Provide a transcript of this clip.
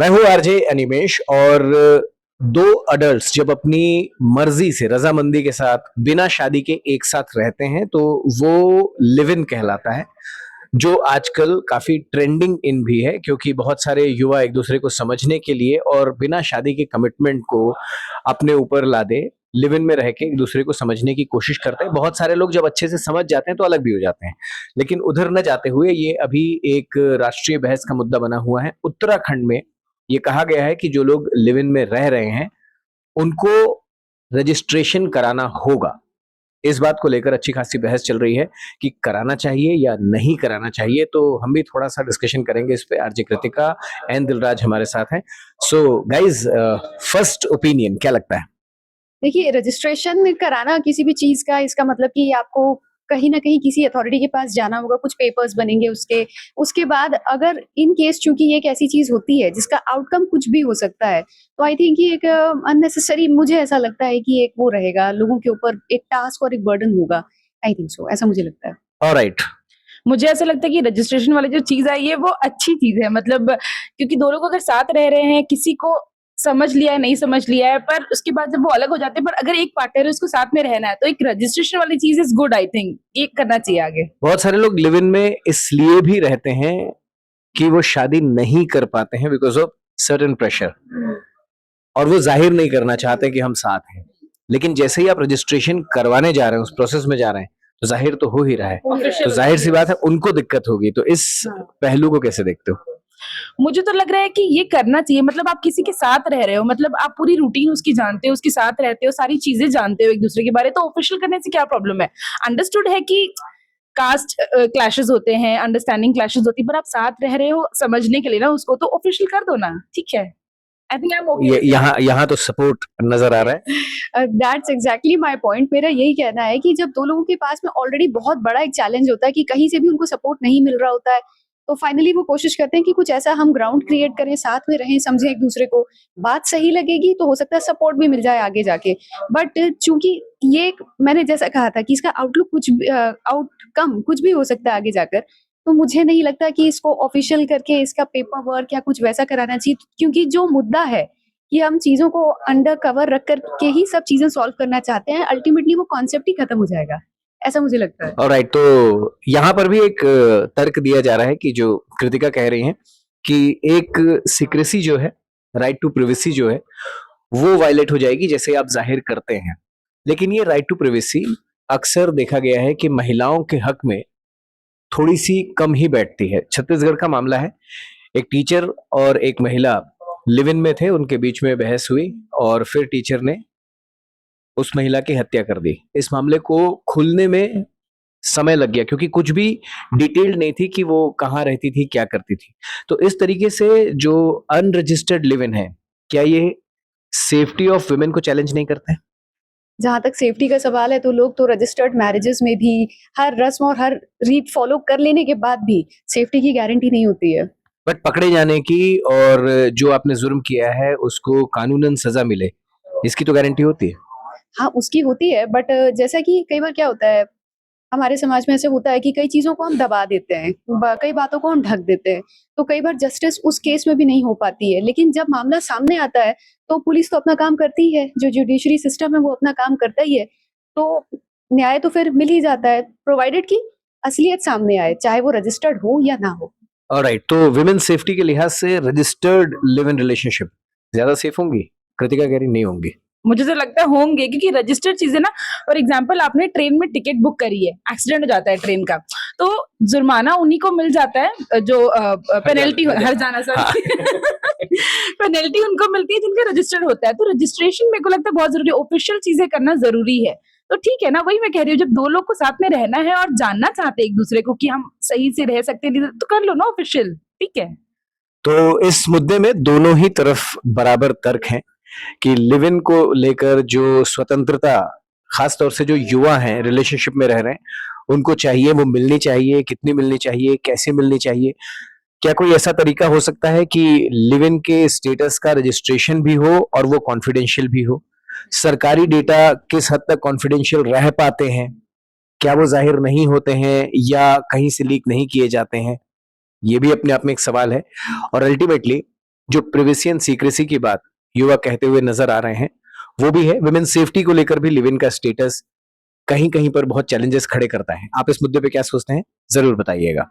मैं हूँ आरजे अनिमेश और दो अडल्ट्स जब अपनी मर्जी से रजामंदी के साथ बिना शादी के एक साथ रहते हैं तो वो लिव इन कहलाता है, जो आजकल काफी ट्रेंडिंग इन भी है क्योंकि बहुत सारे युवा एक दूसरे को समझने के लिए और बिना शादी के कमिटमेंट को अपने ऊपर ला दे लिव इन में रह के एक दूसरे को समझने की कोशिश करते हैं। बहुत सारे लोग जब अच्छे से समझ जाते हैं तो अलग भी हो जाते हैं, लेकिन उधर न जाते हुए ये अभी एक राष्ट्रीय बहस का मुद्दा बना हुआ है। उत्तराखंड में ये कहा गया है कि जो लोग लिव इन में रह रहे हैं उनको रजिस्ट्रेशन कराना होगा। इस बात को लेकर अच्छी खासी बहस चल रही है कि कराना चाहिए या नहीं कराना चाहिए, तो हम भी थोड़ा सा डिस्कशन करेंगे इस पे। आरजे कृतिका एंड दिलराज हमारे साथ हैं। सो गाइज, फर्स्ट ओपिनियन क्या लगता है? देखिए, रजिस्ट्रेशन कराना किसी भी चीज का इसका मतलब कि आपको कहीं ना कहीं किसी अथॉरिटी के पास जाना होगा, कुछ पेपर्स बनेंगे उसके बाद अगर इन केस चूंकि ये एक ऐसी चीज होती है जिसका आउटकम कुछ भी हो सकता है, तो आई थिंक ये एक अननेसेसरी, मुझे ऐसा लगता है कि एक वो रहेगा लोगों के ऊपर, एक टास्क और एक बर्डन होगा। आई थिंक सो, ऐसा मुझे लगता है। ऑलराइट। मुझे ऐसा लगता है कि रजिस्ट्रेशन वाली जो चीज है ये वो अच्छी चीज है, मतलब क्योंकि दो लोग अगर साथ रह रहे हैं, किसी को समझ लिया है नहीं समझ लिया है, पर उसके बाद जब वो अलग हो जाते हैं, पर अगर एक पार्टनर है उसको साथ में रहना है, तो एक रजिस्ट्रेशन वाली चीज इज गुड। आई थिंक ये करना चाहिए आगे। बहुत सारे लोग लिव इन में इसलिए भी रहते हैं कि वो शादी नहीं कर पाते हैं बिकॉज ऑफ सर्टेन प्रेशर, और वो जाहिर नहीं करना चाहते कि हम साथ हैं। लेकिन जैसे ही आप रजिस्ट्रेशन करवाने जा रहे हैं, उस प्रोसेस में जा रहे हैं, तो जाहिर तो हो ही रहा है, तो जाहिर सी बात है उनको दिक्कत होगी। तो इस पहलू को कैसे देखते हो? मुझे तो लग रहा है कि ये करना चाहिए। मतलब आप किसी के साथ रह रहे हो, मतलब आप पूरी रूटीन उसकी जानते हो, उसके साथ रहते हो, सारी चीजें जानते हो एक दूसरे के बारे, तो ऑफिशियल करने से क्या प्रॉब्लम है? अंडरस्टूड है कि कास्ट क्लैशेस होते हैं, अंडरस्टैंडिंग क्लैशेस होती है, पर आप साथ रह रहे हो समझने के लिए ना उसको, तो ऑफिशियल कर दो ना, ठीक है। I think I am okay. यहाँ यहाँ तो सपोर्ट नजर आ रहा है। That's exactly my point. मेरा यही कहना है कि जब दो लोगों के पास में ऑलरेडी बहुत बड़ा एक चैलेंज होता है कि कहीं से भी उनको सपोर्ट नहीं मिल रहा होता है, तो फाइनली वो कोशिश करते हैं कि कुछ ऐसा हम ग्राउंड क्रिएट करें, साथ में रहें, समझें एक दूसरे को। बात सही लगेगी तो हो सकता है सपोर्ट भी मिल जाए आगे जाके। बट चूंकि ये मैंने जैसा कहा था कि इसका आउटलुक कुछ आउटकम कुछ भी हो सकता है आगे जाकर, तो मुझे नहीं लगता कि इसको ऑफिशियल करके इसका पेपर वर्क या कुछ वैसा कराना चाहिए, क्योंकि जो मुद्दा है कि हम चीजों को अंडर कवर रख कर के ही सब चीजें सॉल्व करना चाहते हैं, अल्टीमेटली वो कॉन्सेप्ट ही खत्म हो जाएगा, ऐसा मुझे लगता है। ऑलराइट, तो यहाँ पर भी एक तर्क दिया जा रहा है कि जो कृतिका कह रही हैं कि एक सीक्रेसी जो है, राइट टू प्रिवेसी जो है, वो वायलेट हो जाएगी जैसे आप जाहिर करते हैं। लेकिन ये राइट टू प्रिवेसी अक्सर देखा गया है कि महिलाओं के हक में थोड़ी सी कम ही बैठती है। छत्तीसगढ़ का मामला है, एक टीचर और एक महिला लिव इन में थे, उनके बीच में बहस हुई और फिर टीचर ने उस महिला की हत्या कर दी। इस मामले को खुलने में समय लग गया क्योंकि कुछ भी डिटेल्ड नहीं थी कि वो कहाँ रहती थी, क्या करती थी। तो इस तरीके से जो अनरजिस्टर्ड लिव इन है, क्या ये सेफ्टी ऑफ वुमेन को चैलेंज नहीं करते? जहाँ तक सेफ्टी का सवाल है, तो लोग तो रजिस्टर्ड मैरिजेस में भी हर रस्म और हर रीत फॉलो कर लेने के बाद भी सेफ्टी की गारंटी नहीं होती है। बट पकड़े जाने की और जो आपने जुर्म किया है उसको कानूनन सजा मिले, इसकी तो गारंटी होती है। हाँ, उसकी होती है, बट जैसा कि कई बार क्या होता है, हमारे समाज में ऐसे होता है कि कई चीज़ों को हम दबा देते हैं, ब कई बातों को हम ढक देते हैं, तो कई बार जस्टिस उस केस में भी नहीं हो पाती है। लेकिन जब मामला सामने आता है, तो पुलिस तो अपना काम करती ही है, जो जुडिशरी सिस्टम है वो अपना काम करता ही है, तो न्याय तो फिर मिल ही जाता है, प्रोवाइडेड कि असलियत सामने आए, चाहे वो रजिस्टर्ड हो या ना हो। ऑलराइट, तो वुमेन सेफ्टी के लिहाज से रजिस्टर्ड लिव इन रिलेशनशिप ज्यादा सेफ होंगी? कृतिका कह रही नहीं होंगी। मुझे तो लगता है होंगे, क्योंकि रजिस्टर्ड चीजें ना, फॉर एग्जाम्पल आपने ट्रेन में टिकट बुक करी है, एक्सीडेंट हो जाता है ट्रेन का, तो जुर्माना उन्हीं को मिल जाता है, जो पेनल्टी हर जाना सर पेनल्टी उनको मिलती है जिनका रजिस्टर्ड होता है। तो रजिस्ट्रेशन मेरे को लगता है बहुत जरूरी, ऑफिशियल चीजें करना जरूरी है। तो ठीक है ना, वही मैं कह रही हूँ, जब दो लोग को साथ में रहना है और जानना चाहते हैं एक दूसरे को कि हम सही से रह सकते हैं, तो कर लो ना ऑफिशियल, ठीक है। तो इस मुद्दे में दोनों ही तरफ बराबर तर्क हैं कि लिव इन को लेकर जो स्वतंत्रता, खास तौर से जो युवा हैं रिलेशनशिप में रह रहे हैं, उनको चाहिए, वो मिलनी चाहिए। कितनी मिलनी चाहिए, कैसे मिलनी चाहिए? क्या कोई ऐसा तरीका हो सकता है कि लिव इन के स्टेटस का रजिस्ट्रेशन भी हो और वो कॉन्फिडेंशियल भी हो? सरकारी डेटा किस हद तक कॉन्फिडेंशियल रह पाते हैं? क्या वो जाहिर नहीं होते हैं या कहीं से लीक नहीं किए जाते हैं? ये भी अपने आप में एक सवाल है। और अल्टीमेटली जो प्रिवेसी एंड सीक्रेसी की बात युवा कहते हुए नजर आ रहे हैं वो भी है। वुमेन सेफ्टी को लेकर भी लिव इन का स्टेटस कहीं कहीं पर बहुत चैलेंजेस खड़े करता है। आप इस मुद्दे पे क्या सोचते हैं, जरूर बताइएगा।